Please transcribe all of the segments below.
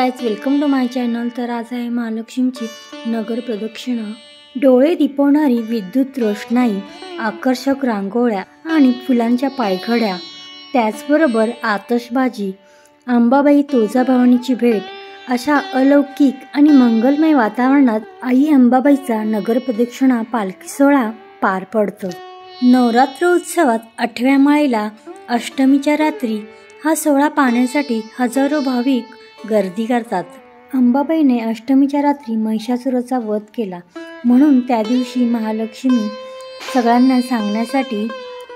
Guys, welcome to my channel. तर आज आहे महालक्ष्मीची नगर प्रदक्षिणा। डोळे दिपवणारी विद्युत रोषणाई, आकर्षक रांगोळ्या आणि फुलांच्या पायघड्या, त्याचबरोबर आतषबाजी, अंबाबाई तुळजाभवानीची भेट, अशा अलौकिक आणि मंगलमय वातावरणात आई अंबाबाईचा नगर प्रदक्षिणा पालखी सोहळा पार पडतो। नवरात्र उत्सवात 8व्या माळेला अष्टमीच्या रात्री हा सोहळा पाहण्यासाठी हजारो भाविक गर्दी करतात। अंबाबाईने अष्टमीच्या रात्री महिषासुराचा वध केला, म्हणून त्या दिवशी महालक्ष्मी सगळ्यांना सांगण्यासाठी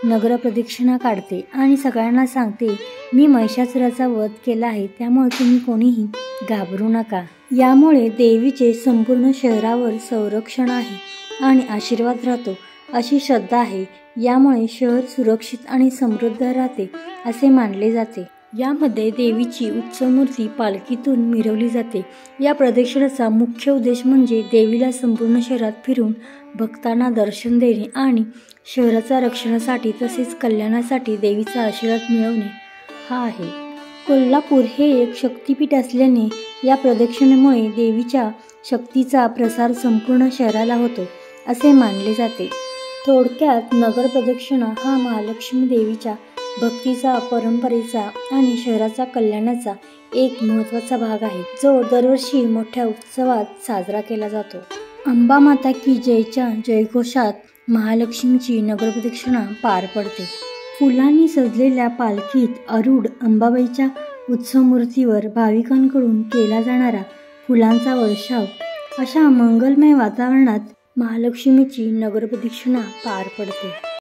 नगर प्रदक्षिणा काढते आणि सगळ्यांना सांगते, मी महिषासुराचा वध केला आहे, त्यामुळे तुम्ही कोणीही घाबरू नका। यामुळे देवीचे संपूर्ण शहरावर संरक्षण आहे आणि आशीर्वाद राहतो अशी श्रद्धा आहे। यामुळे शहर सुरक्षित आणि समृद्ध राहते असे मानले जाते। यामध्ये देवीची उत्सवमूर्ती पालखीतून मिरवली जाते। या प्रदक्षिणेचा मुख्य उद्देश म्हणजे देवीला संपूर्ण शहरात फिरून भक्तांना दर्शन देणे आणि शहराच्या रक्षणासाठी तसेच कल्याणासाठी देवीचा आशीर्वाद मिळवणे हा आहे। कोल्हापूर हे एक शक्तिपीठ असल्याने या प्रदक्षिणेमुळे देवीच्या शक्तीचा प्रसार संपूर्ण शहराला होतो असे मानले जाते। थोडक्यात नगर प्रदक्षिणा हा महालक्ष्मी देवीच्या भक्तीचा, परंपरेचा आणि शहराचा कल्याणाचा एक महत्त्वाचा भाग आहे, जो दरवर्षी मोठ्या उत्सवात साजरा केला जातो। अंबा माता की जयच्या जयघोषात महालक्ष्मीची नगर प्रदक्षिणा पार पडते। फुलांनी सजलेल्या पालखीत आरूढ अंबाबाईच्या उत्सवमूर्तीवर भाविकांकडून केला जाणारा फुलांचा वर्षाव, अशा मंगलमय वातावरणात महालक्ष्मीची नगर प्रदक्षिणा पार पडते।